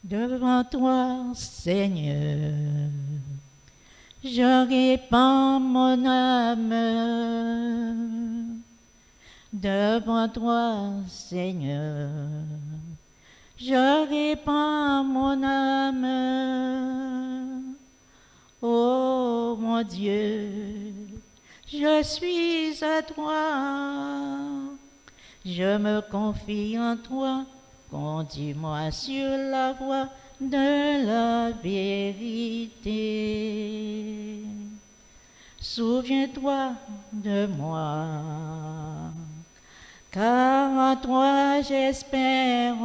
Devant toi, Seigneur, je répands mon âme. Devant toi, Seigneur, je répands mon âme. Oh mon Dieu, je suis à toi. Je me confie en toi. Conduis-moi sur la voie de la vérité. Souviens-toi de moi, car en toi j'espère.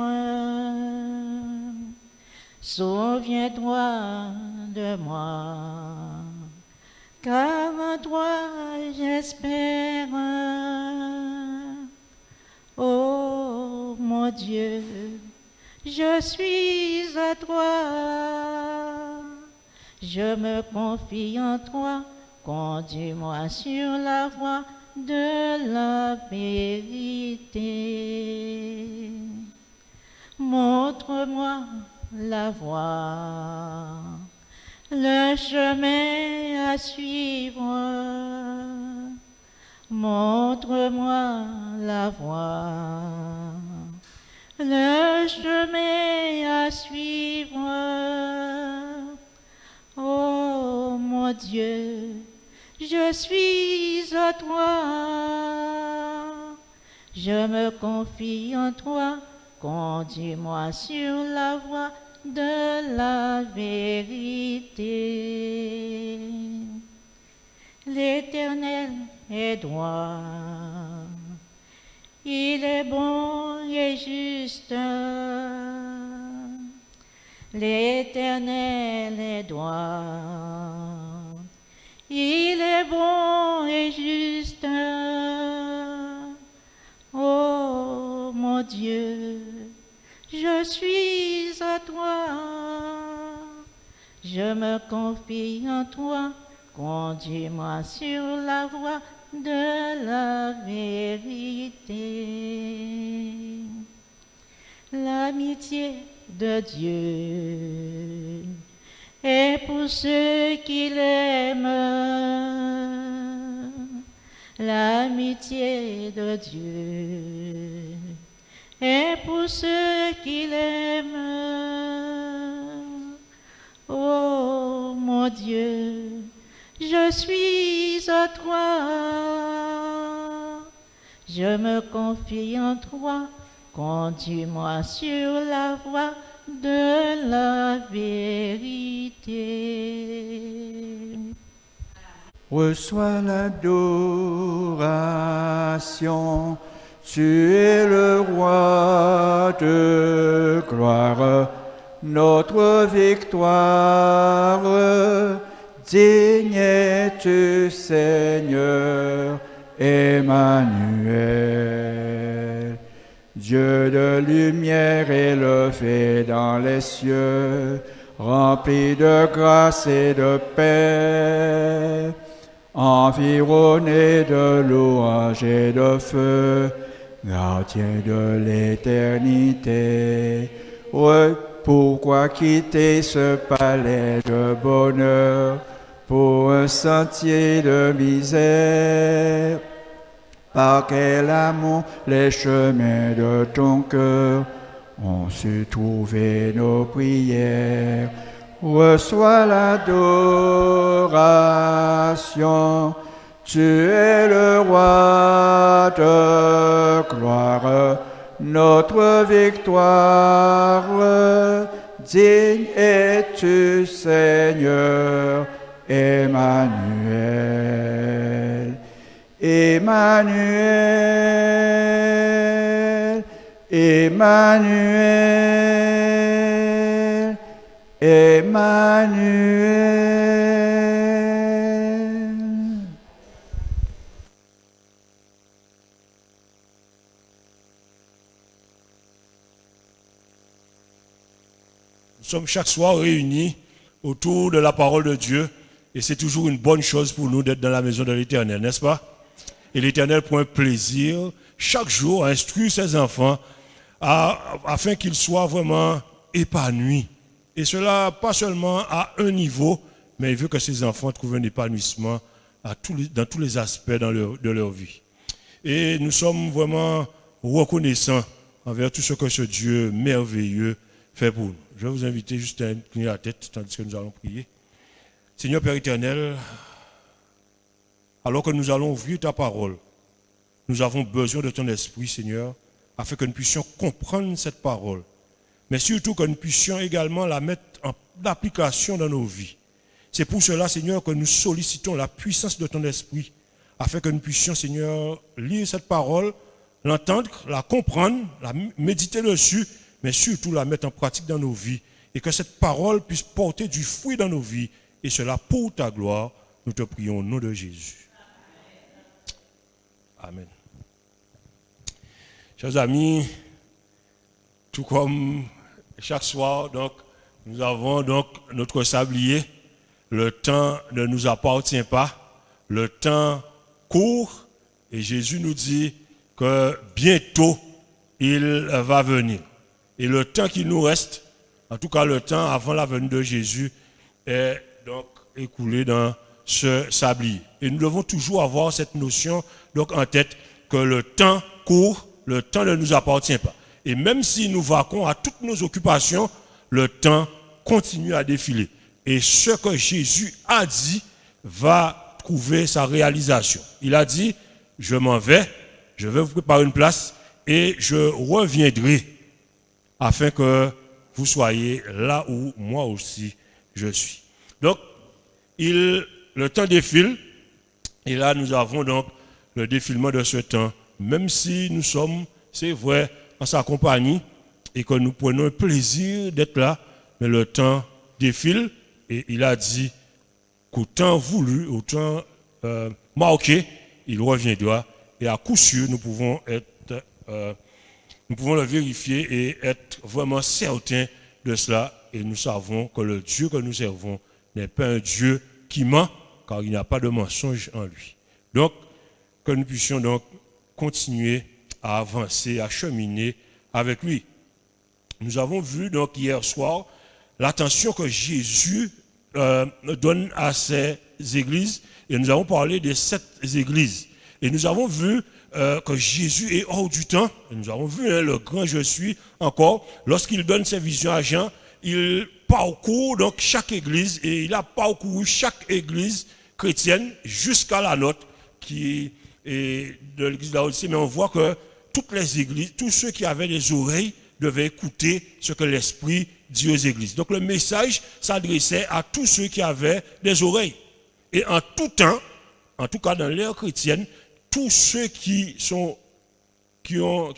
Souviens-toi de moi, car en toi j'espère. Oh mon Dieu, je suis à toi. Je me confie en toi. Conduis-moi sur la voie de la vérité. Montre-moi la voie, le chemin à suivre. Montre-moi la voie, le chemin à suivre. Oh mon Dieu, je suis à toi. Je me confie en toi. Conduis-moi sur la voie de la vérité. L'Éternel est droit, il est bon et juste. L'Éternel est droit, il est bon et juste. Oh mon Dieu, je suis à toi. Je me confie en toi. Conduis-moi sur la voie de la vérité. L'amitié de Dieu est pour ceux qui l'aiment. L'amitié de Dieu est pour ceux qui l'aiment. Oh mon Dieu, je suis à toi. Je me confie en toi. Conduis-moi sur la voie de la vérité. Reçois l'adoration. Tu es le roi de gloire, notre victoire. Digne es-tu, Seigneur, Emmanuel. Dieu de lumière élevé dans les cieux, rempli de grâce et de paix, environné de louanges et de feu, gardien de l'éternité. Pourquoi quitter ce palais de bonheur pour un sentier de misère? Par quel amour les chemins de ton cœur ont su trouver nos prières. Reçois l'adoration. Tu es le roi de gloire, notre victoire. Digne es-tu, Seigneur, Emmanuel. Emmanuel, Emmanuel, Emmanuel. Nous sommes chaque soir réunis autour de la parole de Dieu et c'est toujours une bonne chose pour nous d'être dans la maison de l'Éternel, n'est-ce pas? Et l'Éternel prend un plaisir chaque jour à instruire ses enfants afin qu'ils soient vraiment épanouis. Et cela pas seulement à un niveau, mais il veut que ces enfants trouvent un épanouissement dans tous les aspects de leur vie. Et nous sommes vraiment reconnaissants envers tout ce que ce Dieu merveilleux fait pour nous. Je vais vous inviter juste à incliner la tête tandis que nous allons prier. Seigneur Père éternel, alors que nous allons ouvrir ta parole, nous avons besoin de ton esprit, Seigneur, afin que nous puissions comprendre cette parole. Mais surtout que nous puissions également la mettre en application dans nos vies. C'est pour cela, Seigneur, que nous sollicitons la puissance de ton esprit, afin que nous puissions, Seigneur, lire cette parole, l'entendre, la comprendre, la méditer dessus, mais surtout la mettre en pratique dans nos vies, et que cette parole puisse porter du fruit dans nos vies, et cela pour ta gloire. Nous te prions au nom de Jésus. Amen. Chers amis, tout comme chaque soir, donc, nous avons donc notre sablier. Le temps ne nous appartient pas. Le temps court. Et Jésus nous dit que bientôt, il va venir. Et le temps qui nous reste, en tout cas le temps avant la venue de Jésus, est donc écoulé dans ce sablier. Et nous devons toujours avoir cette notion donc en tête que le temps court, le temps ne nous appartient pas. Et même si nous vaquons à toutes nos occupations, le temps continue à défiler. Et ce que Jésus a dit va trouver sa réalisation. Il a dit, je m'en vais, je vais vous préparer une place et je reviendrai afin que vous soyez là où moi aussi je suis. Donc, le temps défile et là nous avons donc le défilement de ce temps. Même si nous sommes, c'est vrai, en sa compagnie et que nous prenons plaisir d'être là, mais le temps défile et il a dit qu'au temps voulu, au temps marqué, il reviendra et à coup sûr nous pouvons le vérifier et être vraiment certains de cela et nous savons que le Dieu que nous servons n'est pas un Dieu qui ment car il n'y a pas de mensonge en lui. Donc, que nous puissions donc continuer à avancer, à cheminer avec lui. Nous avons vu donc hier soir l'attention que Jésus donne à ces églises et nous avons parlé des 7 églises. Et nous avons vu que Jésus est hors du temps. Et nous avons vu le grand je suis encore. Lorsqu'il donne ses visions à Jean, il parcourt donc chaque église et il a parcouru chaque église chrétienne jusqu'à la nôtre qui est de l'église de Laodicée. Mais on voit que toutes les églises, tous ceux qui avaient des oreilles devaient écouter ce que l'Esprit dit aux églises. Donc le message s'adressait à tous ceux qui avaient des oreilles. Et en tout temps, en tout cas dans l'ère chrétienne, tous ceux qui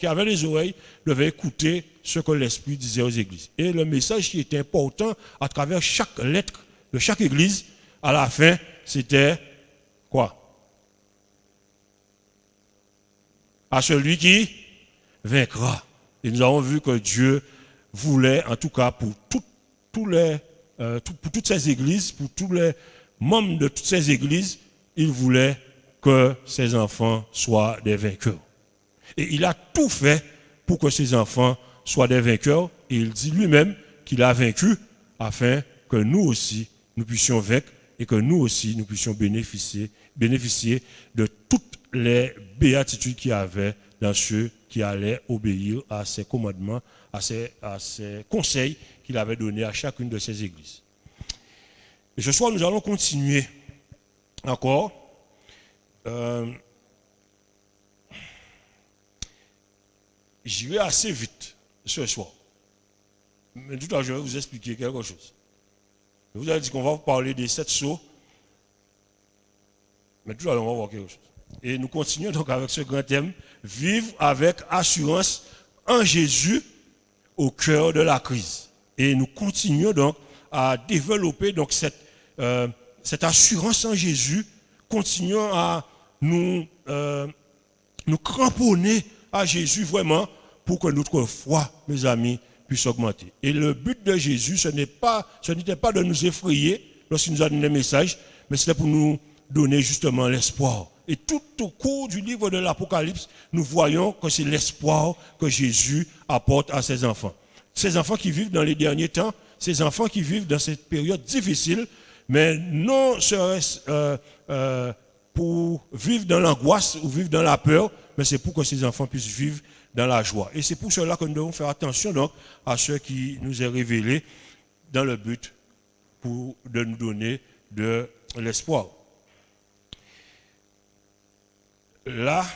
avaient les oreilles devaient écouter ce que l'Esprit disait aux églises. Et le message qui était important à travers chaque lettre de chaque église, à la fin, c'était quoi? À celui qui vaincra. Et nous avons vu que Dieu voulait, en tout cas pour toutes ces églises, pour tous les membres de toutes ces églises, il voulait que ses enfants soient des vainqueurs. Et il a tout fait pour que ses enfants soient des vainqueurs. Et il dit lui-même qu'il a vaincu afin que nous aussi, nous puissions vaincre et que nous aussi, nous puissions bénéficier de toutes les béatitudes qu'il y avait dans ceux qui allaient obéir à ses commandements, à ses conseils qu'il avait donnés à chacune de ces églises. Et ce soir, nous allons continuer encore. J'irai assez vite ce soir. Mais tout à l'heure, je vais vous expliquer quelque chose. Je vous ai dit qu'on va vous parler des 7 sceaux. Mais tout à l'heure, on va voir quelque chose. Et nous continuons donc avec ce grand thème, vivre avec assurance en Jésus au cœur de la crise. Et nous continuons donc à développer donc cette assurance en Jésus, continuons à nous cramponner à Jésus vraiment pour que notre foi, mes amis, puisse augmenter. Et le but de Jésus, ce n'était pas de nous effrayer lorsqu'il nous a donné un message, mais c'était pour nous donner justement l'espoir. Et tout au cours du livre de l'Apocalypse, nous voyons que c'est l'espoir que Jésus apporte à ses enfants. ces enfants qui vivent dans les derniers temps, ces enfants qui vivent dans cette période difficile, mais non serait-ce pour vivre dans l'angoisse ou vivre dans la peur, mais c'est pour que ces enfants puissent vivre dans la joie. Et c'est pour cela que nous devons faire attention donc à ce qui nous est révélé dans le but de nous donner de l'espoir. Là,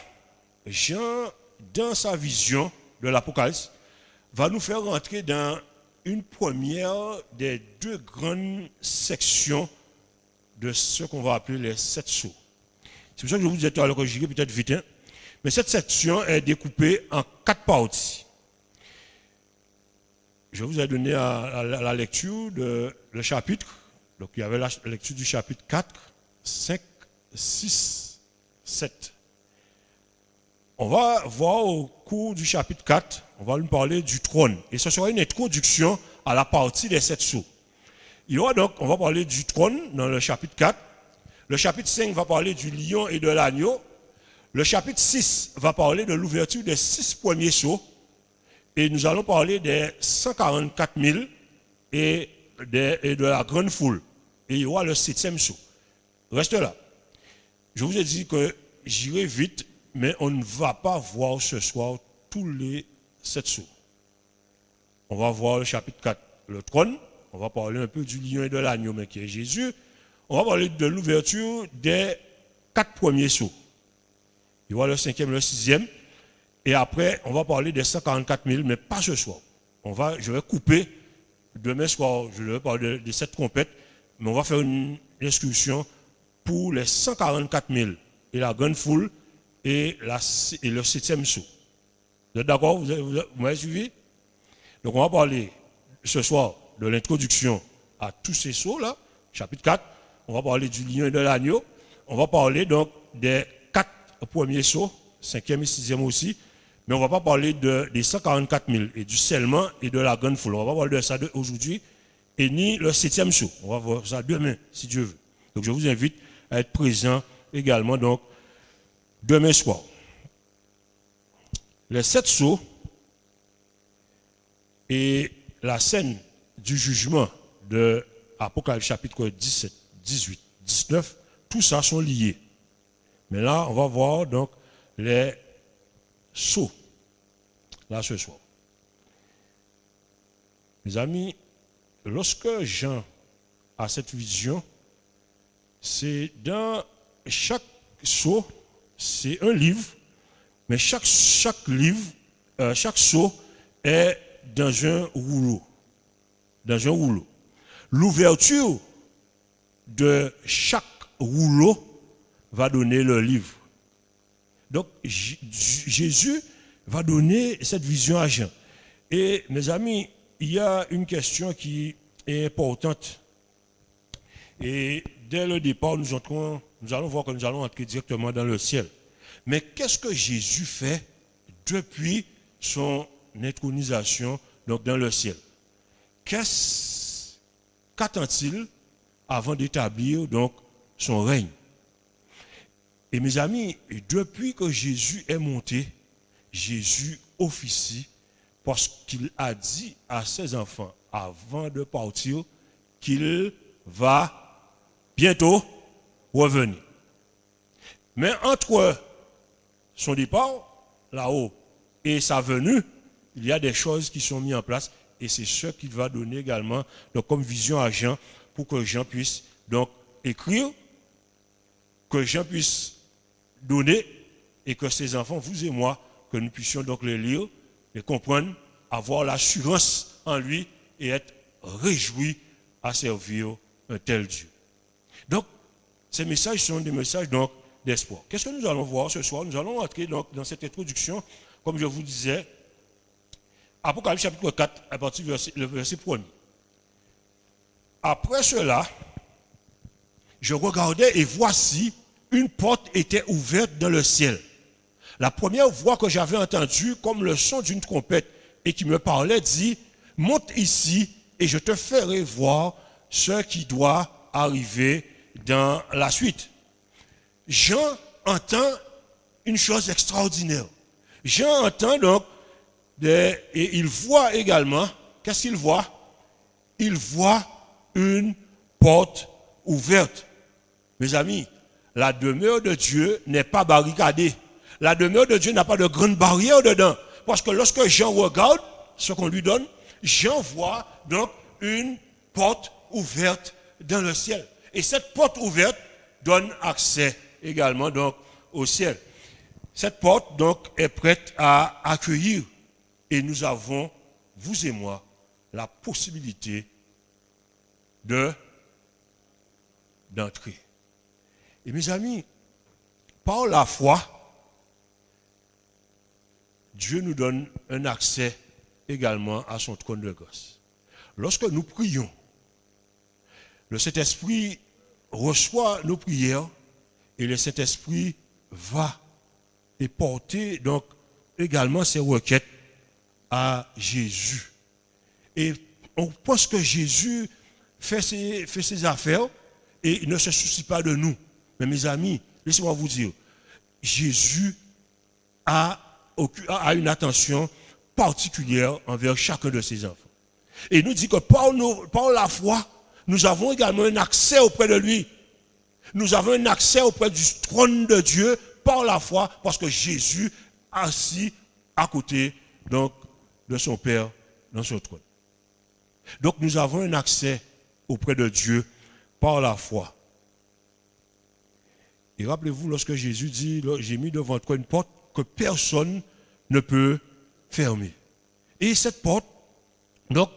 Jean, dans sa vision de l'Apocalypse, va nous faire rentrer dans une première des deux grandes sections de ce qu'on va appeler les 7 sceaux. C'est pour ça que je vous disais tout à l'heure que j'irai peut-être vite, hein? Mais cette section est découpée en 4 parties. Je vous ai donné la lecture de le chapitre. Donc il y avait la lecture du chapitre 4, 5, 6, 7. On va voir au cours du chapitre 4, on va nous parler du trône. Et ce sera une introduction à la partie des 7 sceaux. Il y aura donc, on va parler du trône dans le chapitre 4. Le chapitre 5 va parler du lion et de l'agneau. Le chapitre 6 va parler de l'ouverture des 6 premiers sceaux. Et nous allons parler des 144 000 et de la grande foule. Et il y aura le 7e sceau. Reste là. Je vous ai dit que j'irai vite, mais on ne va pas voir ce soir tous les 7 sceaux. On va voir le chapitre 4, le trône. On va parler un peu du lion et de l'agneau, mais qui est Jésus. On va parler de l'ouverture des 4 premiers sceaux. Il y aura le 5e, le 6e. Et après, on va parler des 144 000, mais pas ce soir. Je vais couper. Demain soir, je vais parler de cette trompette, mais on va faire une excursion pour les 144 000 et la grande foule et le 7e sceau. Vous êtes d'accord? Vous m'avez suivi? Donc on va parler ce soir de l'introduction à tous ces sceaux-là, chapitre 4. On va parler du lion et de l'agneau. On va parler donc des 4 premiers sceaux, 5e et 6e aussi. Mais on ne va pas parler des 144 000 et du scellement et de la grande foule. On va pas parler de ça aujourd'hui et ni le 7e sceau. On va voir ça demain, si Dieu veut. Donc je vous invite à être présent également donc demain soir. Les 7 sceaux et la scène du jugement de Apocalypse chapitre 17, 18, 19, tout ça sont liés. Mais là, on va voir donc les sceaux, là ce soir. Mes amis, lorsque Jean a cette vision, c'est dans chaque sceau, c'est un livre, mais chaque livre, chaque sceau est dans un rouleau. Dans un rouleau. L'ouverture de chaque rouleau va donner le livre. Donc, Jésus va donner cette vision à Jean. Et mes amis, il y a une question qui est importante. Et dès le départ, nous allons voir que nous allons entrer directement dans le ciel. Mais qu'est-ce que Jésus fait depuis son intronisation donc dans le ciel? Qu'attend-il avant d'établir donc son règne? Et mes amis, depuis que Jésus est monté, Jésus officie parce qu'il a dit à ses enfants avant de partir qu'il va bientôt revenir. Mais entre son départ là-haut et sa venue, il y a des choses qui sont mises en place et c'est ce qu'il va donner également donc, comme vision à Jean pour que Jean puisse donc écrire, que Jean puisse donner et que ses enfants, vous et moi, que nous puissions donc les lire, les comprendre, avoir l'assurance en lui et être réjouis à servir un tel Dieu. Donc, ces messages sont des messages donc d'espoir. Qu'est-ce que nous allons voir ce soir? Nous allons entrer donc dans cette introduction, comme je vous disais, Apocalypse chapitre 4, à partir du verset 1er. Après cela, je regardais et voici, une porte était ouverte dans le ciel. La première voix que j'avais entendue, comme le son d'une trompette, et qui me parlait, dit, monte ici et je te ferai voir ce qui doit arriver dans la suite. Jean entend une chose extraordinaire. Jean entend donc, et il voit également qu'est-ce qu'il voit? Il voit une porte ouverte. Mes amis, la demeure de Dieu n'est pas barricadée. La demeure de Dieu n'a pas de grande barrière dedans. Parce que lorsque Jean regarde ce qu'on lui donne, Jean voit donc une porte ouverte dans le ciel. Et cette porte ouverte donne accès également donc au ciel. Cette porte donc est prête à accueillir. Et nous avons, vous et moi, la possibilité d'entrer. Et mes amis, par la foi, Dieu nous donne un accès également à son trône de grâce. Lorsque nous prions, le Saint-Esprit reçoit nos prières et le Saint-Esprit va et porter donc également ses requêtes à Jésus. Et on pense que Jésus fait ses affaires et il ne se soucie pas de nous. Mais mes amis, laissez-moi vous dire, Jésus a une attention particulière envers chacun de ses enfants. Et il nous dit que par la foi, nous avons également un accès auprès de lui. Nous avons un accès auprès du trône de Dieu par la foi, parce que Jésus assis à côté donc, de son Père dans son trône. Donc nous avons un accès auprès de Dieu par la foi. Et rappelez-vous, lorsque Jésus dit, j'ai mis devant toi une porte que personne ne peut fermer. Et cette porte, donc,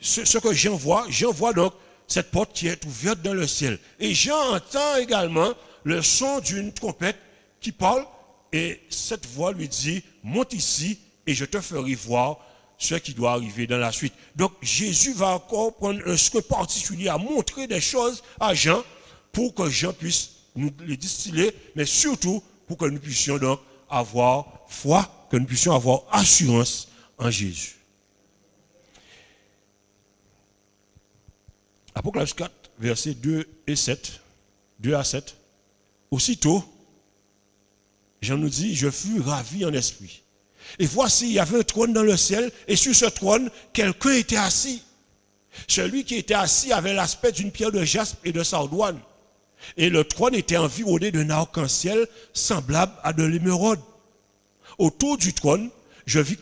ce que Jean voit donc cette porte qui est ouverte dans le ciel. Et Jean entend également le son d'une trompette qui parle, et cette voix lui dit, monte ici et je te ferai voir ce qui doit arriver dans la suite. Donc Jésus va encore prendre un soin particulier à montrer des choses à Jean pour que Jean puisse nous les distiller, mais surtout pour que nous puissions donc avoir foi, que nous puissions avoir assurance en Jésus. Apocalypse 4, versets 2 à 7. Aussitôt, Jean nous dit, je fus ravi en esprit. Et voici, il y avait un trône dans le ciel, et sur ce trône, quelqu'un était assis. Celui qui était assis avait l'aspect d'une pierre de jaspe et de sardoine. Et le trône était environné d'un arc-en-ciel semblable à de l'émeraude. Autour du trône, je vis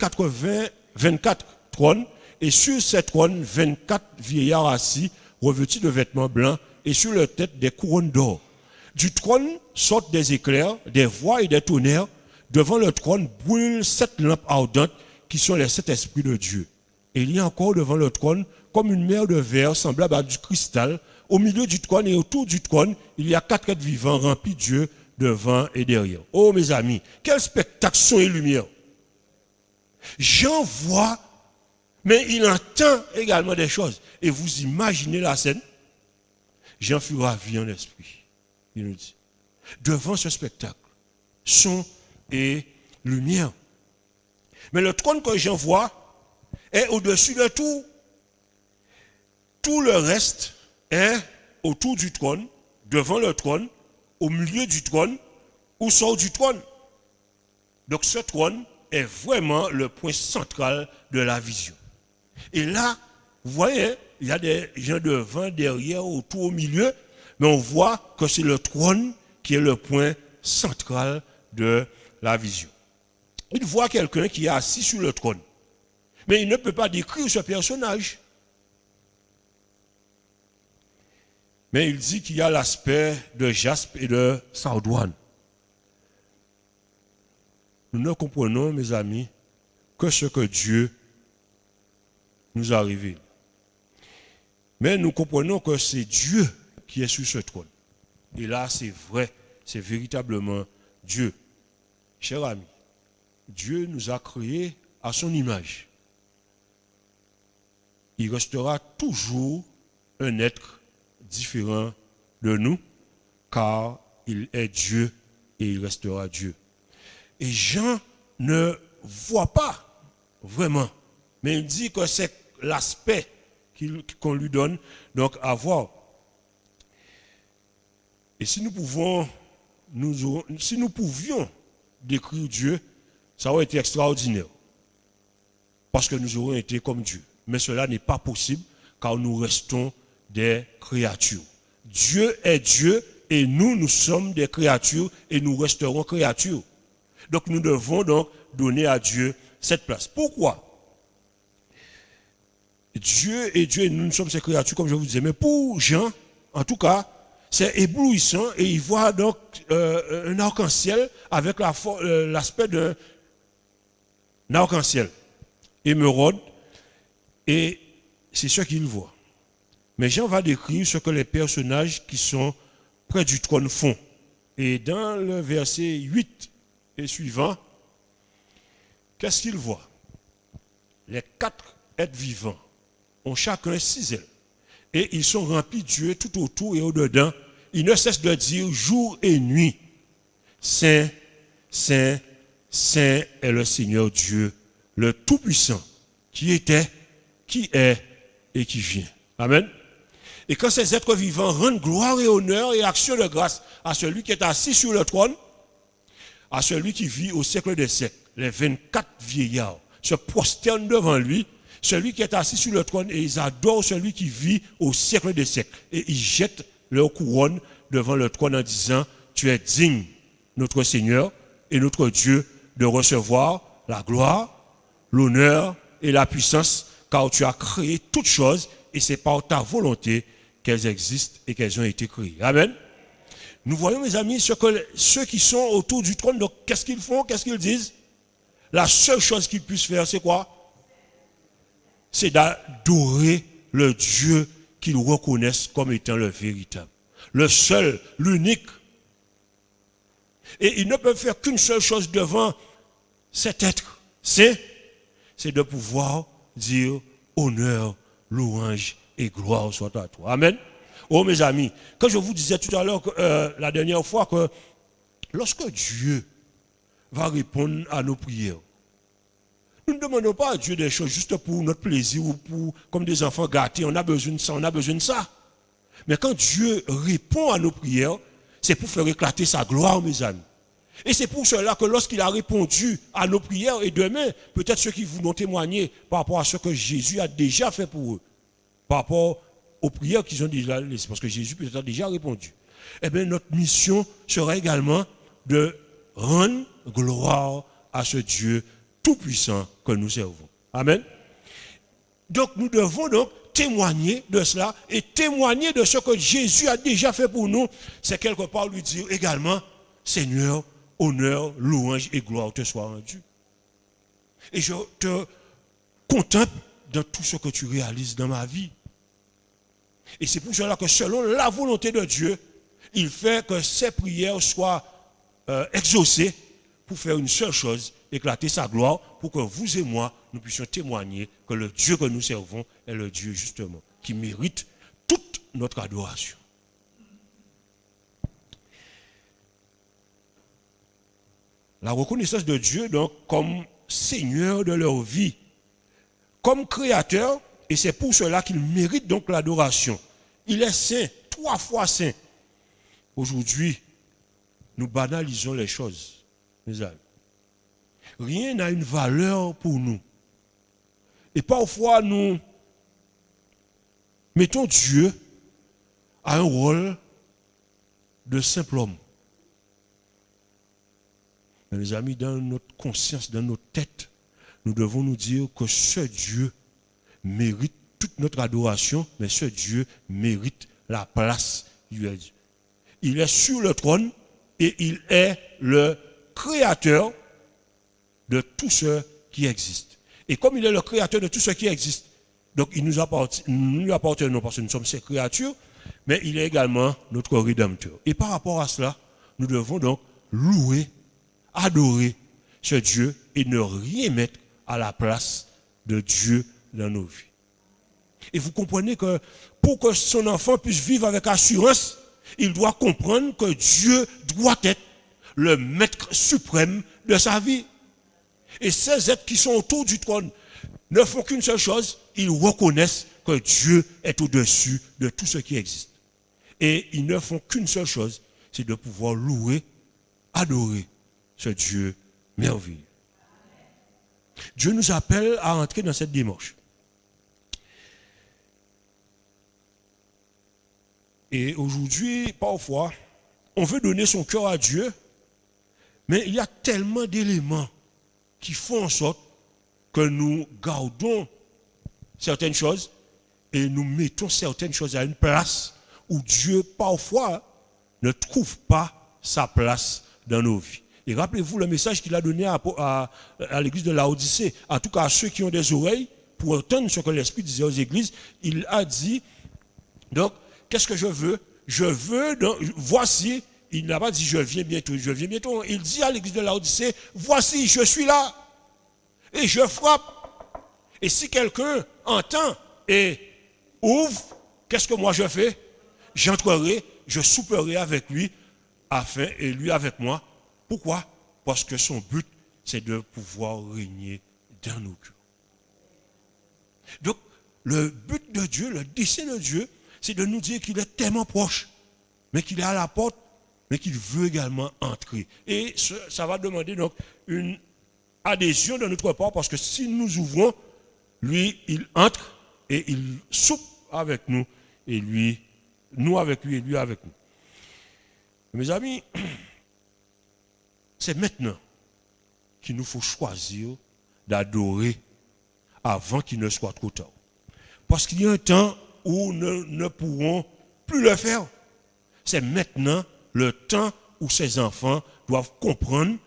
24 trônes, et sur ces trônes, 24 vieillards assis, revêtus de vêtements blancs, et sur leur tête des couronnes d'or. Du trône sortent des éclairs, des voix et des tonnerres. Devant le trône brûlent 7 lampes ardentes qui sont les 7 esprits de Dieu. Et il y a encore devant le trône comme une mer de verre semblable à du cristal. Au milieu du trône et autour du trône, il y a 4 êtres vivants remplis de Dieu devant et derrière. Oh mes amis, quel spectacle son et lumière. Jean voit, mais il entend également des choses. Et vous imaginez la scène. Jean fut ravi en esprit, il nous dit. Devant ce spectacle, son et lumière. Mais le trône que Jean voit est au-dessus de tout. Tout le reste est autour du trône, devant le trône, au milieu du trône, ou sort du trône. Donc ce trône est vraiment le point central de la vision. Et là, vous voyez, il y a des gens devant, derrière, autour, au milieu, mais on voit que c'est le trône qui est le point central de la vision. Il voit quelqu'un qui est assis sur le trône. Mais il ne peut pas décrire ce personnage. Mais il dit qu'il y a l'aspect de jaspe et de sardoine. Nous ne comprenons, mes amis, que ce que Dieu nous a révélé. Mais nous comprenons que c'est Dieu qui est sur ce trône. Et là, c'est vrai, c'est véritablement Dieu. Cher ami, Dieu nous a créés à son image. Il restera toujours un être différent de nous, car il est Dieu et il restera Dieu. Et Jean ne voit pas vraiment, mais il dit que c'est l'aspect qu'on lui donne donc à voir. Et si nous pouvions décrire Dieu, ça aurait été extraordinaire. Parce que nous aurions été comme Dieu. mais cela n'est pas possible car nous restons des créatures. Dieu est Dieu et nous sommes des créatures et nous resterons créatures. Donc nous devons donc donner à Dieu cette place. Pourquoi? Dieu est Dieu et nous sommes ses créatures, comme je vous disais. Mais pour Jean, en tout cas, c'est éblouissant et il voit donc un arc-en-ciel avec l'aspect d'un arc-en-ciel, émeraude, et c'est ce qu'il voit. Mais Jean va décrire ce que les personnages qui sont près du trône font. Et dans le verset 8 et suivant, qu'est-ce qu'il voit? Les 4 êtres vivants ont chacun 6 ailes. Et ils sont remplis de Dieu tout autour et au-dedans. Ils ne cessent de dire jour et nuit, Saint, Saint, Saint est le Seigneur Dieu, le Tout-Puissant, qui était, qui est et qui vient. Amen. Et quand ces êtres vivants rendent gloire et honneur et action de grâce à celui qui est assis sur le trône, à celui qui vit au siècle des siècles, les 24 vieillards se prosternent devant lui, celui qui est assis sur le trône, et ils adorent celui qui vit au siècle des siècles. Et ils jettent leur couronne devant le trône en disant, tu es digne, notre Seigneur et notre Dieu, de recevoir la gloire, l'honneur et la puissance, car tu as créé toutes choses et c'est par ta volonté qu'elles existent et qu'elles ont été créées. Amen. Nous voyons, mes amis, ceux qui sont autour du trône, donc qu'est-ce qu'ils font, qu'est-ce qu'ils disent? La seule chose qu'ils puissent faire, c'est quoi? C'est d'adorer le Dieu qu'ils reconnaissent comme étant le véritable. Le seul, l'unique. Et ils ne peuvent faire qu'une seule chose devant cet être. C'est de pouvoir dire honneur, louange et gloire soit à toi. Amen. Oh mes amis, quand je vous disais tout à l'heure, la dernière fois, que lorsque Dieu va répondre à nos prières, nous ne demandons pas à Dieu des choses juste pour notre plaisir ou pour, comme des enfants gâtés, on a besoin de ça, on a besoin de ça. Mais quand Dieu répond à nos prières, c'est pour faire éclater sa gloire, mes amis. Et c'est pour cela que lorsqu'il a répondu à nos prières, et demain, peut-être ceux qui vous ont témoigné par rapport à ce que Jésus a déjà fait pour eux, par rapport aux prières qu'ils ont déjà laissées, parce que Jésus peut-être a déjà répondu. Eh bien, notre mission sera également de rendre gloire à ce Dieu tout-puissant que nous servons. Amen. Donc, nous devons donc témoigner de cela et témoigner de ce que Jésus a déjà fait pour nous. C'est quelque part lui dire également, Seigneur, honneur, louange et gloire te soient rendus. Et je te contemple dans tout ce que tu réalises dans ma vie. Et c'est pour cela que selon la volonté de Dieu, il fait que ces prières soient exaucées pour faire une seule chose, éclater sa gloire, pour que vous et moi, nous puissions témoigner que le Dieu que nous servons est le Dieu justement qui mérite toute notre adoration. La reconnaissance de Dieu donc comme Seigneur de leur vie, comme Créateur, et c'est pour cela qu'il mérite donc l'adoration. Il est saint, 3 fois saint. Aujourd'hui, nous banalisons les choses, mes amis. Rien n'a une valeur pour nous. Et parfois, nous mettons Dieu à un rôle de simple homme. Mais mes amis, dans notre conscience, dans notre tête, nous devons nous dire que ce Dieu mérite toute notre adoration, mais ce Dieu mérite la place du Dieu. Il est sur le trône et il est le créateur de tout ce qui existe. Et comme il est le créateur de tout ce qui existe, donc il nous appartient non parce que nous sommes ses créatures, mais il est également notre rédempteur. Et par rapport à cela, nous devons donc louer, adorer ce Dieu et ne rien mettre à la place de Dieu dans nos vies. Et vous comprenez que pour que son enfant puisse vivre avec assurance, il doit comprendre que Dieu doit être le maître suprême de sa vie. Et ces êtres qui sont autour du trône ne font qu'une seule chose, ils reconnaissent que Dieu est au-dessus de tout ce qui existe. Et ils ne font qu'une seule chose, c'est de pouvoir louer, adorer ce Dieu merveilleux. Dieu nous appelle à entrer dans cette démarche. Et aujourd'hui, parfois, on veut donner son cœur à Dieu, mais il y a tellement d'éléments qui font en sorte que nous gardons certaines choses et nous mettons certaines choses à une place où Dieu, parfois, ne trouve pas sa place dans nos vies. Et rappelez-vous le message qu'il a donné à l'église de Laodicée, en tout cas à ceux qui ont des oreilles, pour entendre ce que l'Esprit disait aux églises. Il a dit, donc, qu'est-ce que je veux? Je veux, donc, voici, il n'a pas dit je viens bientôt. Il dit à l'église de Laodicée, voici, je suis là, et je frappe. Et si quelqu'un entend et ouvre, qu'est-ce que moi je fais? J'entrerai, je souperai avec lui, et lui avec moi. Pourquoi? Parce que son but, c'est de pouvoir régner dans nos cœurs. Donc, le but de Dieu, le dessein de Dieu, c'est de nous dire qu'il est tellement proche, mais qu'il est à la porte, mais qu'il veut également entrer. Et ça va demander donc une adhésion de notre part, parce que si nous ouvrons, lui, il entre et il soupe avec nous, et lui, nous avec lui et lui avec nous. Mes amis, c'est maintenant qu'il nous faut choisir d'adorer avant qu'il ne soit trop tard. Parce qu'il y a un temps où nous ne pourrons plus le faire. C'est maintenant le temps où ces enfants doivent comprendre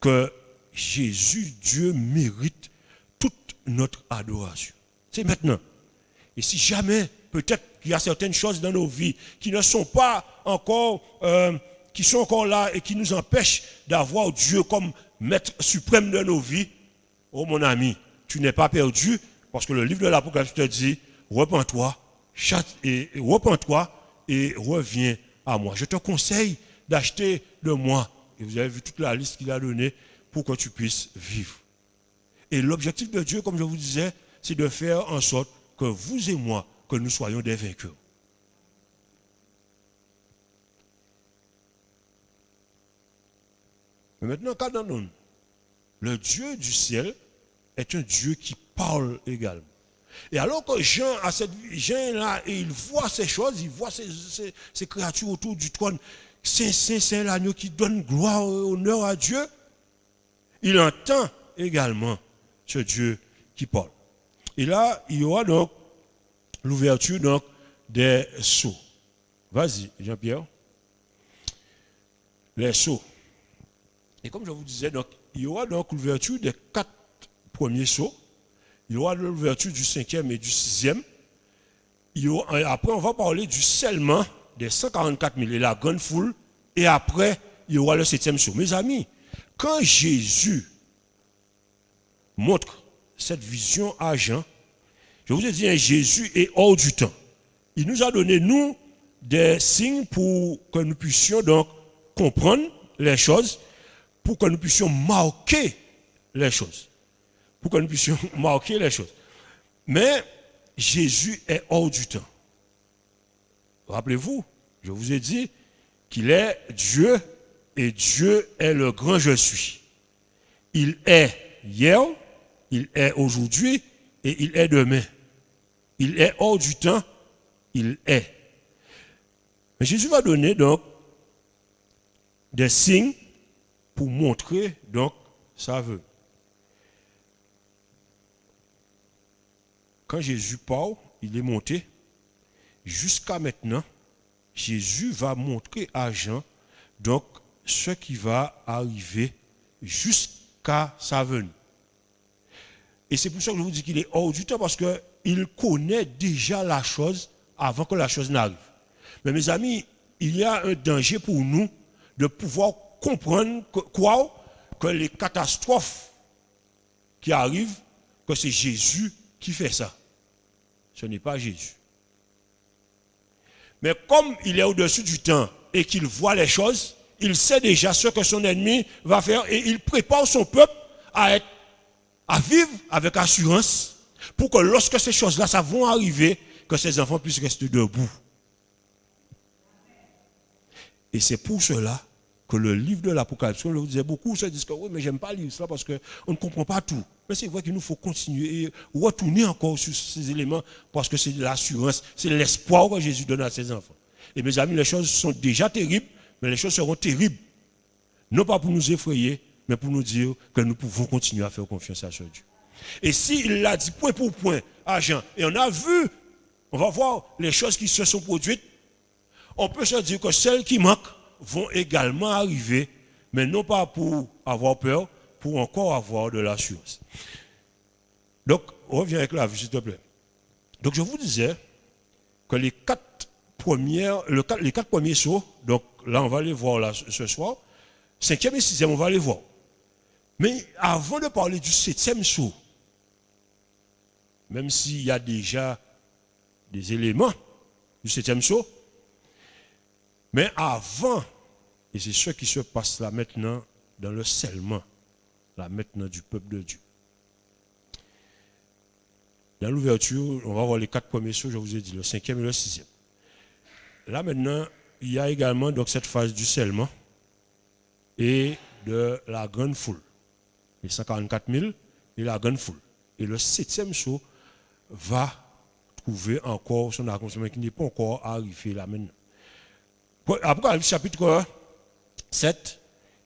que Jésus, Dieu, mérite toute notre adoration. C'est maintenant. Et si jamais, peut-être qu'il y a certaines choses dans nos vies qui ne sont pas encore, qui sont encore là et qui nous empêchent d'avoir Dieu comme maître suprême de nos vies, oh mon ami, tu n'es pas perdu, parce que le livre de l'Apocalypse te dit, repens-toi et reviens à moi. Je te conseille d'acheter de moi, et vous avez vu toute la liste qu'il a donnée, pour que tu puisses vivre. Et l'objectif de Dieu, comme je vous disais, c'est de faire en sorte que vous et moi, que nous soyons des vainqueurs. Mais maintenant, qu'attendons-nous? Le Dieu du ciel est un Dieu qui parle également. Et alors que Jean a cette Jean-là, et il voit ces choses, il voit ces créatures autour du trône, c'est l'agneau qui donne gloire et honneur à Dieu, il entend également ce Dieu qui parle. Et là, il y aura donc l'ouverture donc des sceaux. Vas-y, Jean-Pierre. Les sceaux. Et comme je vous disais, donc, il y aura donc l'ouverture des 4 premiers sceaux. Il y aura l'ouverture du 5e et du 6e. Après, on va parler du scellement des 144 000 et la grande foule. Et après, il y aura le 7e sceau. Mes amis, quand Jésus montre cette vision à Jean, je vous ai dit, Jésus est hors du temps. Il nous a donné, nous, des signes pour que nous puissions donc comprendre les choses, pour que nous puissions marquer les choses. Pour que nous puissions marquer les choses. Mais Jésus est hors du temps. Rappelez-vous, je vous ai dit qu'il est Dieu et Dieu est le grand je suis. Il est hier, il est aujourd'hui et il est demain. Il est hors du temps, il est. Mais Jésus va donner donc des signes pour montrer donc sa venue. Quand Jésus parle, il est monté. Jusqu'à maintenant, Jésus va montrer à Jean donc ce qui va arriver jusqu'à sa venue. Et c'est pour ça que je vous dis qu'il est hors du temps, parce qu'il connaît déjà la chose avant que la chose n'arrive. Mais mes amis, il y a un danger pour nous de pouvoir comprendre que les catastrophes qui arrivent, que c'est Jésus qui fait ça. Ce n'est pas Jésus. Mais comme il est au-dessus du temps et qu'il voit les choses, il sait déjà ce que son ennemi va faire et il prépare son peuple à vivre avec assurance pour que lorsque ces choses-là, ça vont arriver, que ses enfants puissent rester debout. Et c'est pour cela que le livre de l'Apocalypse, comme je vous disais, beaucoup se disent que oui, mais j'aime pas lire ça parce qu'on ne comprend pas tout. Mais c'est vrai qu'il nous faut continuer et retourner encore sur ces éléments parce que c'est l'assurance, c'est l'espoir que Jésus donne à ses enfants. Et mes amis, les choses sont déjà terribles, mais les choses seront terribles. Non pas pour nous effrayer, mais pour nous dire que nous pouvons continuer à faire confiance à ce Dieu. Et s'il l'a dit point pour point à Jean, et on a vu, on va voir les choses qui se sont produites, on peut se dire que celles qui manquent vont également arriver, mais non pas pour avoir peur, pour encore avoir de l'assurance. Donc, on revient avec la vue, s'il te plaît. Donc, je vous disais que les quatre premiers sauts, donc là, on va les voir là, ce soir. 5e et 6e, on va les voir. Mais avant de parler du 7e saut, même s'il y a déjà des éléments du 7e saut, mais avant, et c'est ce qui se passe là maintenant dans le scellement, là maintenant du peuple de Dieu. Dans l'ouverture, on va voir les 4 premiers sauts, je vous ai dit, le 5e et le 6e. Là maintenant, il y a également donc cette phase du scellement et de la grande foule. Les 144 000 et la grande foule. Et le 7e saut va trouver encore son accomplissement qui n'est pas encore arrivé là maintenant. Apocalypse chapitre 7,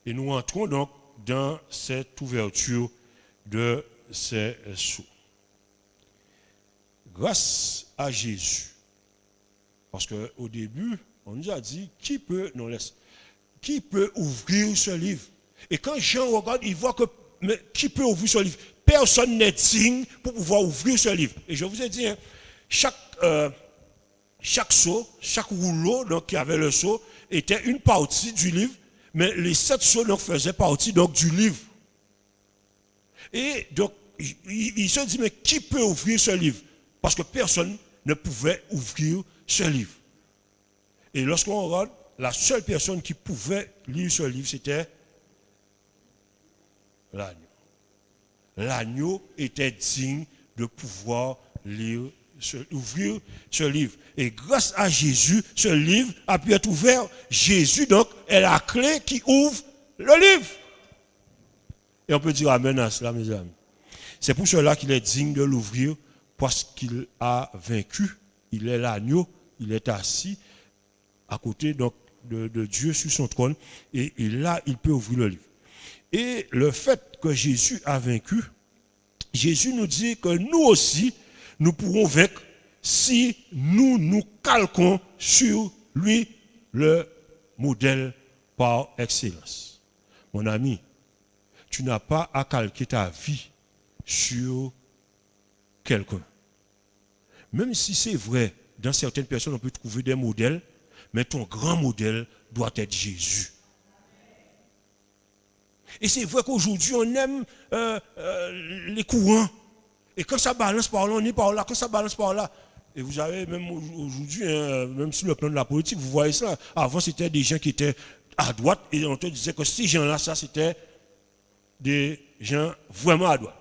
et nous entrons donc dans cette ouverture de ces sauts. Grâce à Jésus, parce qu'au début, on nous a dit, qui peut ouvrir ce livre? Et quand Jean regarde, il voit que, mais qui peut ouvrir ce livre? Personne n'est digne pour pouvoir ouvrir ce livre. Et je vous ai dit, hein, chaque seau, chaque rouleau donc, qui avait le seau, était une partie du livre, mais les 7 seaux donc, faisaient partie donc, du livre. Et donc, il se dit, mais qui peut ouvrir ce livre? Parce que personne ne pouvait ouvrir ce livre. Et lorsqu'on regarde, la seule personne qui pouvait lire ce livre, c'était l'agneau. L'agneau était digne de pouvoir ouvrir ce livre. Et grâce à Jésus, ce livre a pu être ouvert. Jésus, donc, est la clé qui ouvre le livre. Et on peut dire amen à cela, mes amis. C'est pour cela qu'il est digne de l'ouvrir, parce qu'il a vaincu. Il est l'agneau, il est assis à côté donc, de Dieu sur son trône. Et là, il peut ouvrir le livre. Et le fait que Jésus a vaincu, Jésus nous dit que nous aussi, nous pourrons vaincre si nous nous calquons sur lui, le modèle par excellence. Mon ami, tu n'as pas à calquer ta vie sur quelqu'un. Même si c'est vrai, dans certaines personnes, on peut trouver des modèles, mais ton grand modèle doit être Jésus. Et c'est vrai qu'aujourd'hui, on aime les courants. Et quand ça balance par là, on est par là. Quand ça balance par là. Et vous avez même aujourd'hui, hein, même sur le plan de la politique, vous voyez ça. Avant, c'était des gens qui étaient à droite. Et on te disait que ces gens-là, ça, c'était des gens vraiment à droite.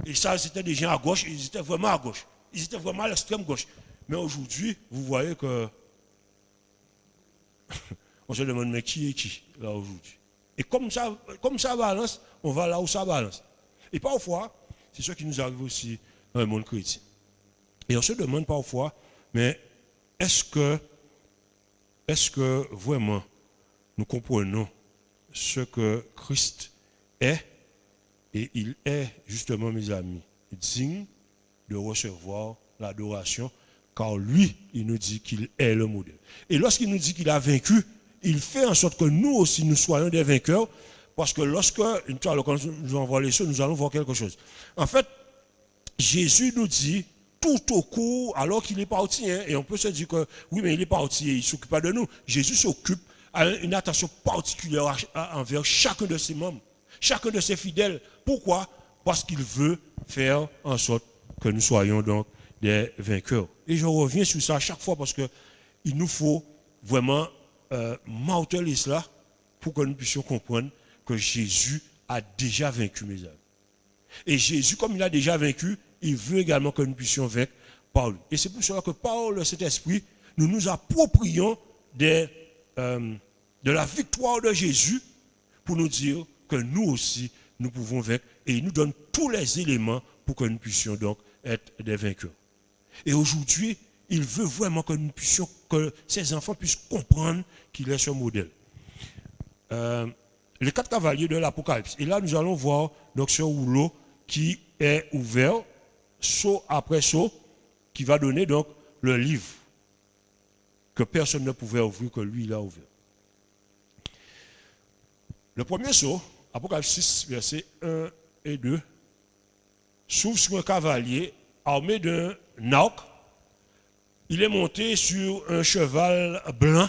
Et ça, c'était des gens à gauche. Ils étaient vraiment à gauche. Ils étaient vraiment à l'extrême gauche. Mais aujourd'hui, vous voyez que... on se demande, mais qui est qui, là, aujourd'hui? Et comme ça balance, on va là où ça balance. Et parfois, c'est ce qui nous arrive aussi dans le monde chrétien. Et on se demande parfois, mais est-ce que vraiment nous comprenons ce que Christ est? Et il est, justement, mes amis, digne de recevoir l'adoration, car lui, il nous dit qu'il est le modèle. Et lorsqu'il nous dit qu'il a vaincu, il fait en sorte que nous aussi, nous soyons des vainqueurs, parce que lorsque nous allons voir les choses, nous allons voir quelque chose. En fait, Jésus nous dit, tout au cours, alors qu'il est parti, hein, et on peut se dire que, oui, mais il est parti et il ne s'occupe pas de nous. Jésus s'occupe, a une attention particulière envers chacun de ses membres, chacun de ses fidèles. Pourquoi? Parce qu'il veut faire en sorte que nous soyons donc des vainqueurs. Et je reviens sur ça à chaque fois parce qu'il nous faut vraiment marteler cela pour que nous puissions comprendre que Jésus a déjà vaincu, mes amis. Et Jésus, comme il a déjà vaincu, il veut également que nous puissions vaincre par lui. Et c'est pour cela que par le Saint-Esprit, nous nous approprions de la victoire de Jésus pour nous dire que nous aussi, nous pouvons vaincre et il nous donne tous les éléments pour que nous puissions donc être des vainqueurs. Et aujourd'hui, il veut vraiment que nous puissions, que ces enfants puissent comprendre qu'il est ce modèle. Les 4 cavaliers de l'Apocalypse. Et là, nous allons voir donc ce rouleau qui est ouvert, saut après saut, qui va donner donc le livre que personne ne pouvait ouvrir, que lui, il a ouvert. Le premier saut, Apocalypse 6, versets 1 et 2, s'ouvre sur un cavalier armé d'un arc. Il est monté sur un cheval blanc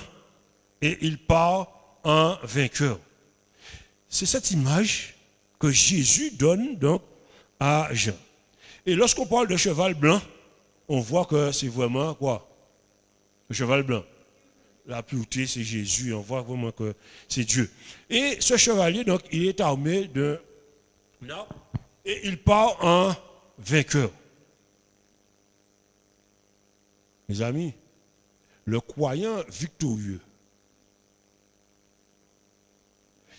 et il part en vainqueur. C'est cette image que Jésus donne donc à Jean. Et lorsqu'on parle de cheval blanc, on voit que c'est vraiment quoi? Le cheval blanc. La pureté, c'est Jésus. On voit vraiment que c'est Dieu. Et ce chevalier, donc, il est armé d'un arc et il part en vainqueur. Mes amis, le croyant victorieux,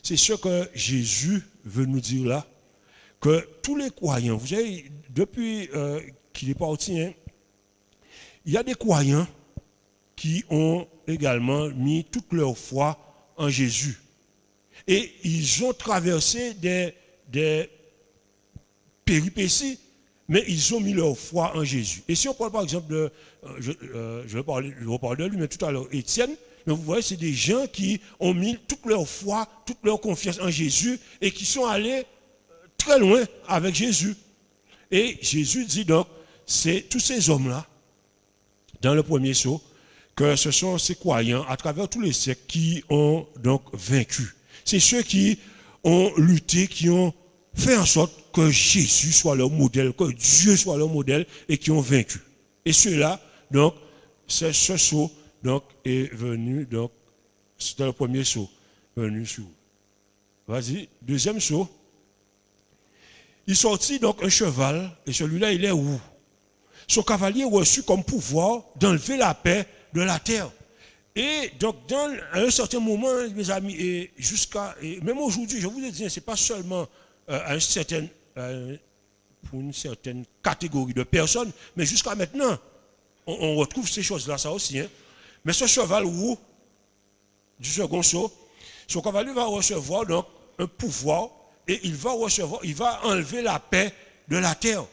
c'est ce que Jésus veut nous dire là, que tous les croyants, vous savez, depuis qu'il est parti, hein, il y a des croyants qui ont également mis toute leur foi en Jésus. Et ils ont traversé des péripéties, mais ils ont mis leur foi en Jésus. Et si on parle par exemple de, je vais parler de lui, mais tout à l'heure, Étienne, mais vous voyez, c'est des gens qui ont mis toute leur foi, toute leur confiance en Jésus et qui sont allés très loin avec Jésus. Et Jésus dit donc, c'est tous ces hommes-là, dans le premier saut, que ce sont ces croyants à travers tous les siècles qui ont donc vaincu. C'est ceux qui ont lutté, qui ont fait en sorte que Jésus soit leur modèle, que Dieu soit leur modèle et qui ont vaincu. Et ceux-là, donc, c'est ce saut donc, est venu, donc, c'était le premier saut venu sur. Vas-y, deuxième saut. Il sortit donc un cheval, et celui-là, il est où? Son cavalier reçut comme pouvoir d'enlever la paix de la terre. Et donc, à un certain moment, mes amis, et même aujourd'hui, je vous ai dit, ce n'est pas seulement pour une certaine catégorie de personnes, mais jusqu'à maintenant, on retrouve ces choses-là, ça aussi. Hein. Mais ce cheval roux du second saut, son cavalier va recevoir donc un pouvoir et il va enlever la paix de la terre.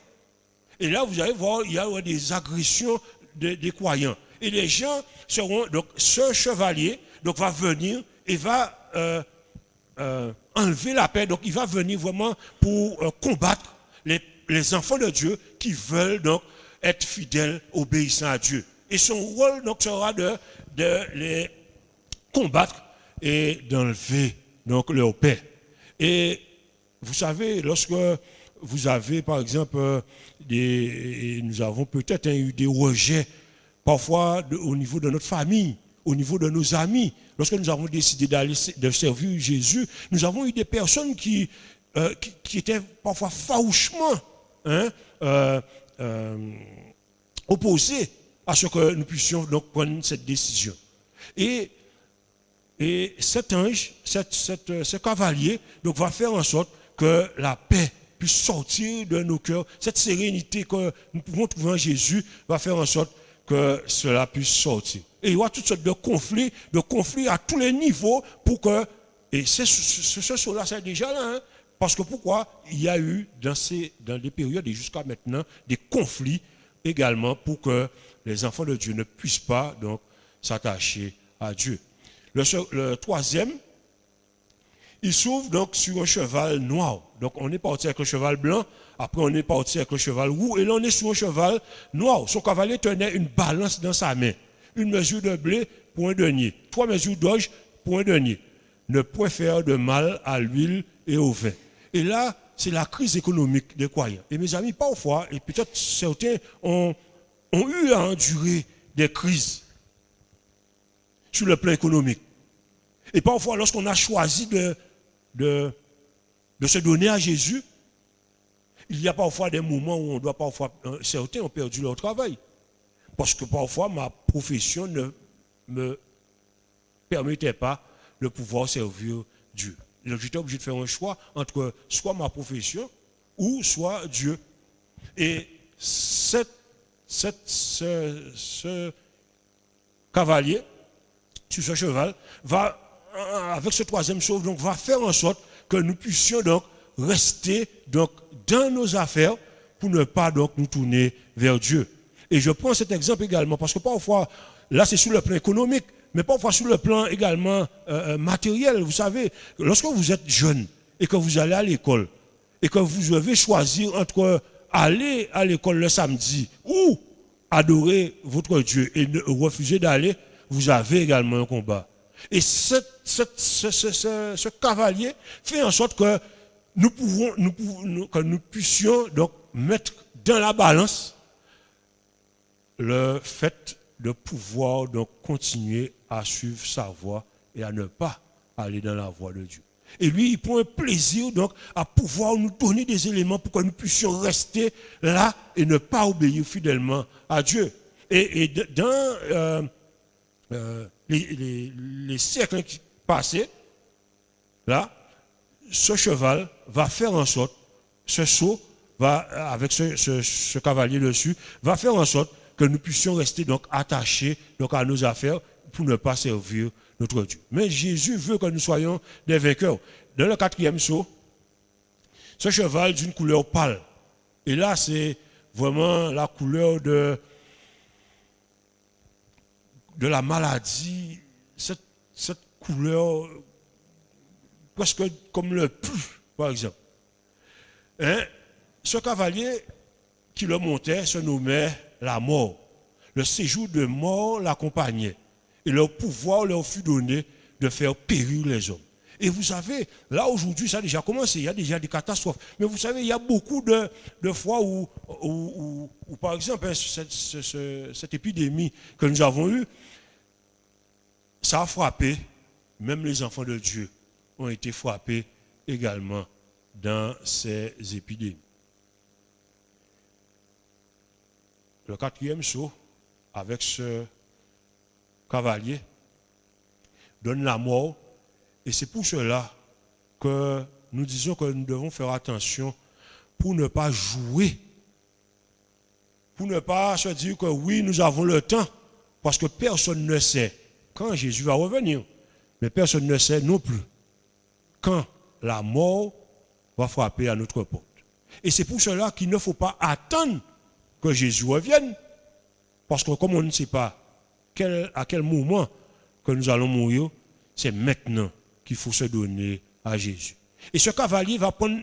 Et là, vous allez voir, il y a des agressions des croyants. Et les gens seront, donc ce chevalier donc, va venir et va enlever la paix. Donc il va venir vraiment pour combattre les enfants de Dieu qui veulent donc être fidèles, obéissants à Dieu. Et son rôle donc sera de les combattre et d'enlever donc leur paix. Et vous savez, lorsque vous avez par exemple nous avons peut-être eu des rejets parfois au niveau de notre famille, au niveau de nos amis. Lorsque nous avons décidé de servir Jésus, nous avons eu des personnes qui étaient parfois farouchement opposées à ce que nous puissions donc prendre cette décision. Et cet ange, ce cavalier, donc, va faire en sorte que la paix puisse sortir de nos cœurs. Cette sérénité que nous pouvons trouver en Jésus va faire en sorte que cela puisse sortir. Et il y aura toutes sortes de conflits à tous les niveaux pour que, et ce saut-là, c'est déjà là, hein, parce que pourquoi il y a eu dans des périodes et jusqu'à maintenant des conflits également pour que les enfants de Dieu ne puissent pas donc s'attacher à Dieu. Le troisième, il s'ouvre donc sur un cheval noir. Donc on est parti avec le cheval blanc, après on est parti avec le cheval roux, et là on est sur un cheval noir. Son cavalier tenait une balance dans sa main. Une mesure de blé pour un denier, 3 mesures d'orge pour un denier. Ne point faire de mal à l'huile et au vin. Et là, c'est la crise économique des croyants. Et mes amis, parfois, et peut-être certains ont eu à endurer des crises sur le plan économique. Et parfois, lorsqu'on a choisi de se donner à Jésus, il y a parfois des moments où certains ont perdu leur travail. Parce que parfois, ma profession ne me permettait pas de pouvoir servir Dieu. Donc, j'étais obligé de faire un choix entre soit ma profession ou soit Dieu. Et ce cavalier, sur ce cheval, va, avec ce troisième saut, donc, va faire en sorte que nous puissions donc rester donc, dans nos affaires pour ne pas donc, nous tourner vers Dieu. Et je prends cet exemple également parce que parfois, là c'est sur le plan économique, mais parfois sur le plan également matériel. Vous savez, lorsque vous êtes jeune et que vous allez à l'école et que vous devez choisir entre aller à l'école le samedi ou adorer votre Dieu et refuser d'aller, vous avez également un combat. Et ce cavalier fait en sorte que nous puissions donc mettre dans la balance le fait de pouvoir donc continuer à suivre sa voie et à ne pas aller dans la voie de Dieu. Et lui, il prend un plaisir donc à pouvoir nous donner des éléments pour que nous puissions rester là et ne pas obéir fidèlement à Dieu. Et dans les siècles qui passaient, là, ce cheval va faire en sorte, ce sceau va, avec ce cavalier dessus, va faire en sorte que nous puissions rester donc attachés donc, à nos affaires pour ne pas servir notre Dieu. Mais Jésus veut que nous soyons des vainqueurs. Dans le 4e sceau, ce cheval d'une couleur pâle. Et là, c'est vraiment la couleur de la maladie, cette couleur presque comme le pu, par exemple. Hein? Ce cavalier qui le montait se nommait la mort. Le séjour de mort l'accompagnait. Et leur pouvoir leur fut donné de faire périr les hommes. Et vous savez, là aujourd'hui, ça a déjà commencé, il y a déjà des catastrophes. Mais vous savez, il y a beaucoup de fois où par exemple, hein, cette épidémie que nous avons eue, ça a frappé, même les enfants de Dieu ont été frappés également dans ces épidémies. Le 4e sceau, avec ce cavalier, donne la mort. Et c'est pour cela que nous disons que nous devons faire attention pour ne pas jouer, pour ne pas se dire que oui, nous avons le temps, parce que personne ne sait quand Jésus va revenir, mais personne ne sait non plus quand la mort va frapper à notre porte. Et c'est pour cela qu'il ne faut pas attendre que Jésus revienne, parce que comme on ne sait pas à quel moment que nous allons mourir, c'est maintenant qu'il faut se donner à Jésus. Et ce cavalier va prendre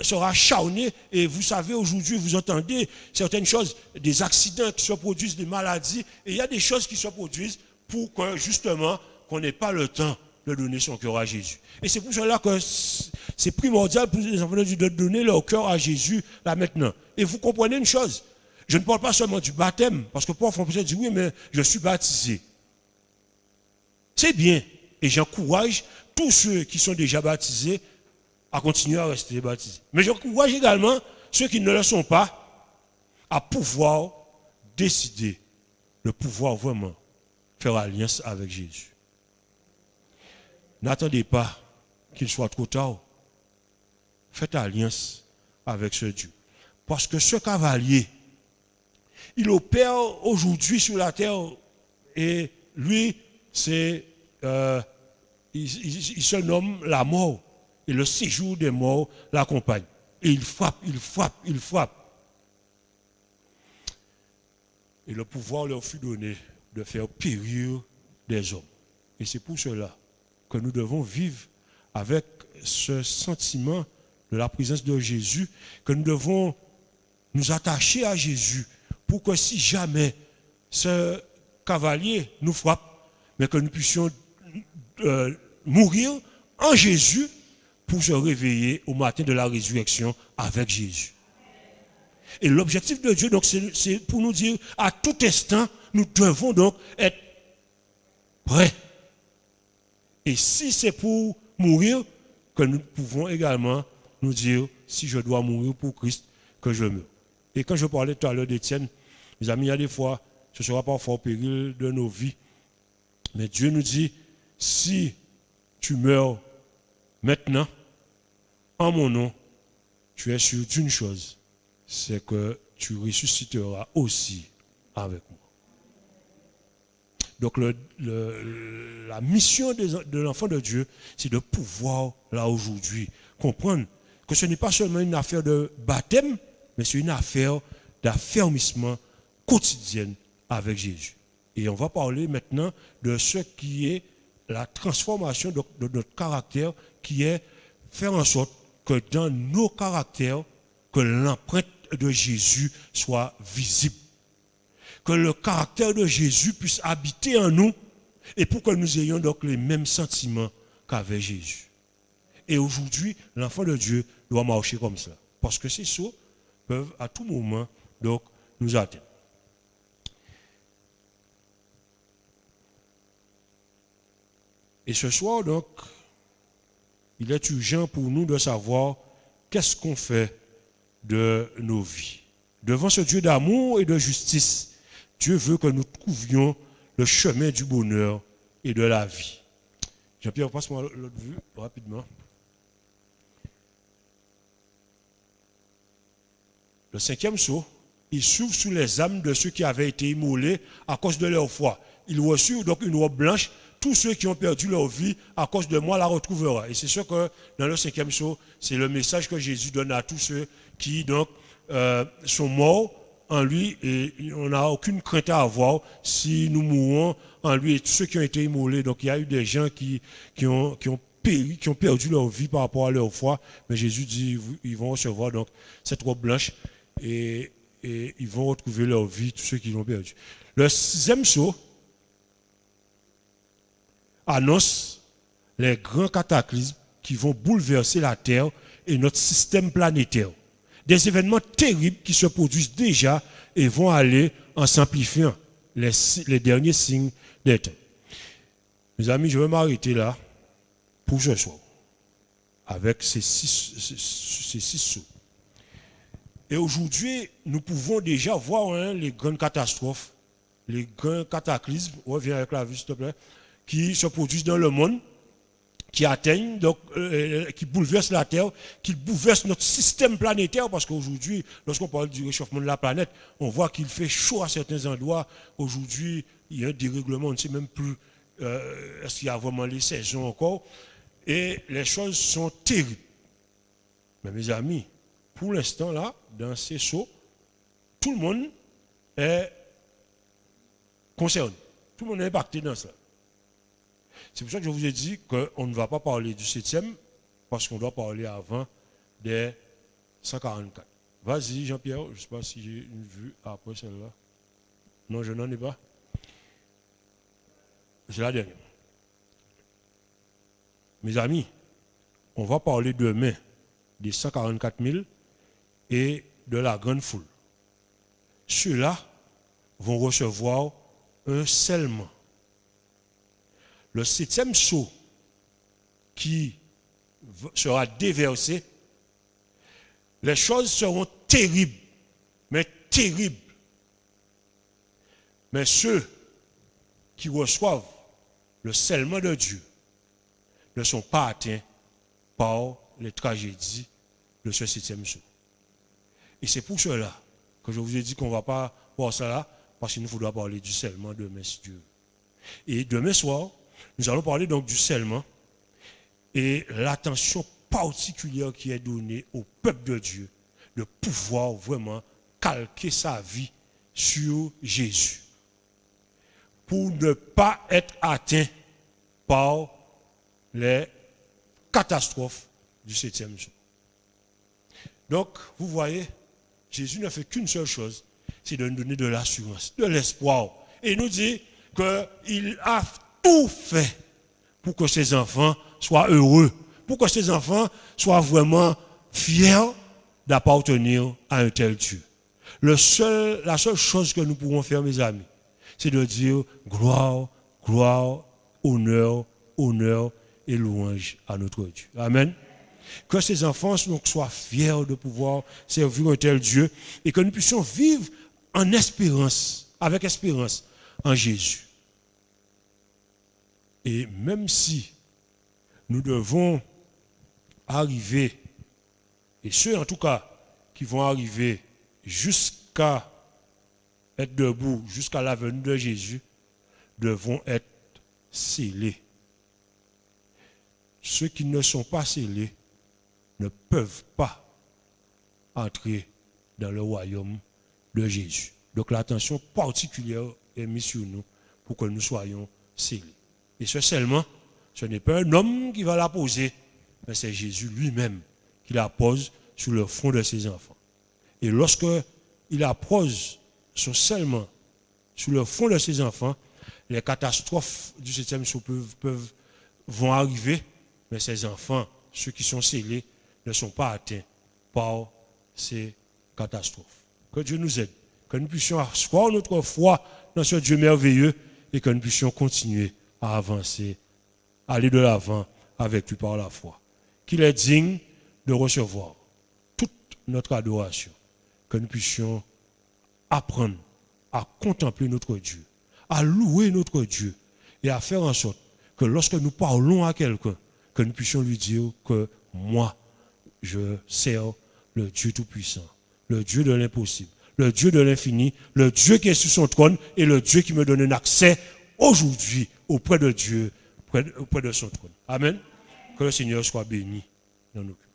sera charné, et vous savez, aujourd'hui, vous entendez certaines choses, des accidents qui se produisent, des maladies, et il y a des choses qui se produisent pour que, justement, qu'on n'ait pas le temps de donner son cœur à Jésus. Et c'est pour cela que c'est primordial pour les enfants de Dieu de donner leur cœur à Jésus, là maintenant. Et vous comprenez une chose, je ne parle pas seulement du baptême, parce que parfois on peut dire, oui, mais je suis baptisé. C'est bien, et j'encourage tous ceux qui sont déjà baptisés à continuer à rester baptisés. Mais j'encourage également ceux qui ne le sont pas à pouvoir décider de pouvoir vraiment faire alliance avec Jésus. N'attendez pas qu'il soit trop tard. Faites alliance avec ce Dieu. Parce que ce cavalier, il opère aujourd'hui sur la terre et lui, c'est il se nomme la mort. Et le séjour des morts l'accompagne. Et il frappe, il frappe, il frappe. Et le pouvoir leur fut donné de faire périr des hommes. Et c'est pour cela que nous devons vivre avec ce sentiment de la présence de Jésus, que nous devons nous attacher à Jésus pour que si jamais ce cavalier nous frappe, mais que nous puissions mourir en Jésus pour se réveiller au matin de la résurrection avec Jésus. Et l'objectif de Dieu, donc, c'est pour nous dire, à tout instant, nous devons donc être prêts. Et si c'est pour mourir, que nous pouvons également nous dire, si je dois mourir pour Christ, que je meurs. Et quand je parlais tout à l'heure d'Étienne, mes amis, il y a des fois, ce sera parfois au péril de nos vies. Mais Dieu nous dit, si tu meurs maintenant, en mon nom, tu es sûr d'une chose, c'est que tu ressusciteras aussi avec moi. Donc la mission de l'enfant de Dieu, c'est de pouvoir, là aujourd'hui, comprendre que ce n'est pas seulement une affaire de baptême, mais c'est une affaire d'affermissement quotidien avec Jésus. Et on va parler maintenant de ce qui est la transformation de notre caractère, qui est faire en sorte que dans nos caractères, que l'empreinte de Jésus soit visible. Que le caractère de Jésus puisse habiter en nous et pour que nous ayons donc les mêmes sentiments qu'avait Jésus. Et aujourd'hui, l'enfant de Dieu doit marcher comme ça. Parce que ces sauts peuvent à tout moment donc nous atteindre. Et ce soir, donc, il est urgent pour nous de savoir qu'est-ce qu'on fait de nos vies. Devant ce Dieu d'amour et de justice, Dieu veut que nous trouvions le chemin du bonheur et de la vie. Jean-Pierre, passe-moi l'autre vue rapidement. Le 5e sceau, il s'ouvre sous les âmes de ceux qui avaient été immolés à cause de leur foi. Ils reçurent donc une robe blanche. Tous ceux qui ont perdu leur vie à cause de moi la retrouveront. Et c'est sûr que dans le 5e sceau, c'est le message que Jésus donne à tous ceux qui donc sont morts en lui et on n'a aucune crainte à avoir si nous mourons en lui. Et tous ceux qui ont été immolés, donc il y a eu des gens qui ont péri, qui ont perdu leur vie par rapport à leur foi. Mais Jésus dit ils vont recevoir donc cette robe blanche et ils vont retrouver leur vie, tous ceux qui l'ont perdu. Le 6e sceau annonce les grands cataclysmes qui vont bouleverser la Terre et notre système planétaire. Des événements terribles qui se produisent déjà et vont aller en s'amplifiant les derniers signes des temps. Mes amis, je vais m'arrêter là pour ce soir avec ces six sauts. Et aujourd'hui, nous pouvons déjà voir les grandes catastrophes, les grands cataclysmes, reviens avec la vue s'il te plaît, qui se produisent dans le monde, qui atteignent, donc, qui bouleversent la Terre, qui bouleversent notre système planétaire, parce qu'aujourd'hui, lorsqu'on parle du réchauffement de la planète, on voit qu'il fait chaud à certains endroits. Aujourd'hui, il y a un dérèglement, on ne sait même plus est-ce qu'il y a vraiment les saisons encore. Et les choses sont terribles. Mais mes amis, pour l'instant là, dans ces sauts, tout le monde est concerné. Tout le monde est impacté dans ça. C'est pour ça que je vous ai dit qu'on ne va pas parler du 7e, parce qu'on doit parler avant des 144. Vas-y Jean-Pierre, je ne sais pas si j'ai une vue après celle-là. Non, je n'en ai pas. C'est la dernière. Mes amis, on va parler demain des 144 000 et de la grande foule. Ceux-là vont recevoir un scellement. Le 7e sceau qui sera déversé, les choses seront terribles, mais terribles. Mais ceux qui reçoivent le scellement de Dieu ne sont pas atteints par les tragédies de ce 7e sceau. Et c'est pour cela que je vous ai dit qu'on ne va pas voir ça là, parce qu'il nous faudra parler du scellement demain, si Dieu veut. Et demain soir, nous allons parler donc du scellement et l'attention particulière qui est donnée au peuple de Dieu de pouvoir vraiment calquer sa vie sur Jésus pour ne pas être atteint par les catastrophes du 7e jour. Donc, vous voyez, Jésus ne fait qu'une seule chose, c'est de nous donner de l'assurance, de l'espoir. Et il nous dit qu'il a tout fait pour que ses enfants soient heureux, pour que ses enfants soient vraiment fiers d'appartenir à un tel Dieu. La seule chose que nous pouvons faire, mes amis, c'est de dire gloire, gloire, honneur, honneur et louange à notre Dieu. Amen. Que ces enfants soient fiers de pouvoir servir un tel Dieu et que nous puissions vivre en espérance, avec espérance en Jésus. Et même si nous devons arriver Et ceux en tout cas qui vont arriver jusqu'à être debout, jusqu'à la venue de Jésus, devront être scellés. Ceux qui ne sont pas scellés ne peuvent pas entrer dans le royaume de Jésus. Donc l'attention particulière est mise sur nous pour que nous soyons scellés. Et ce seulement, ce n'est pas un homme qui va la poser, mais c'est Jésus lui-même qui la pose sur le front de ses enfants. Et lorsque il la pose seulement sur le front de ses enfants, les catastrophes du 7e jour vont arriver, mais ces enfants, ceux qui sont scellés, ne sont pas atteints par ces catastrophes. Que Dieu nous aide, que nous puissions asseoir notre foi dans ce Dieu merveilleux et que nous puissions continuer à avancer, aller de l'avant avec lui par la foi. Qu'il est digne de recevoir toute notre adoration, que nous puissions apprendre à contempler notre Dieu, à louer notre Dieu et à faire en sorte que lorsque nous parlons à quelqu'un, que nous puissions lui dire que moi, je sers le Dieu Tout-Puissant, le Dieu de l'impossible, le Dieu de l'infini, le Dieu qui est sur son trône et le Dieu qui me donne un accès aujourd'hui auprès de Dieu, auprès de son trône. Amen. Que le Seigneur soit béni dans nos cœurs.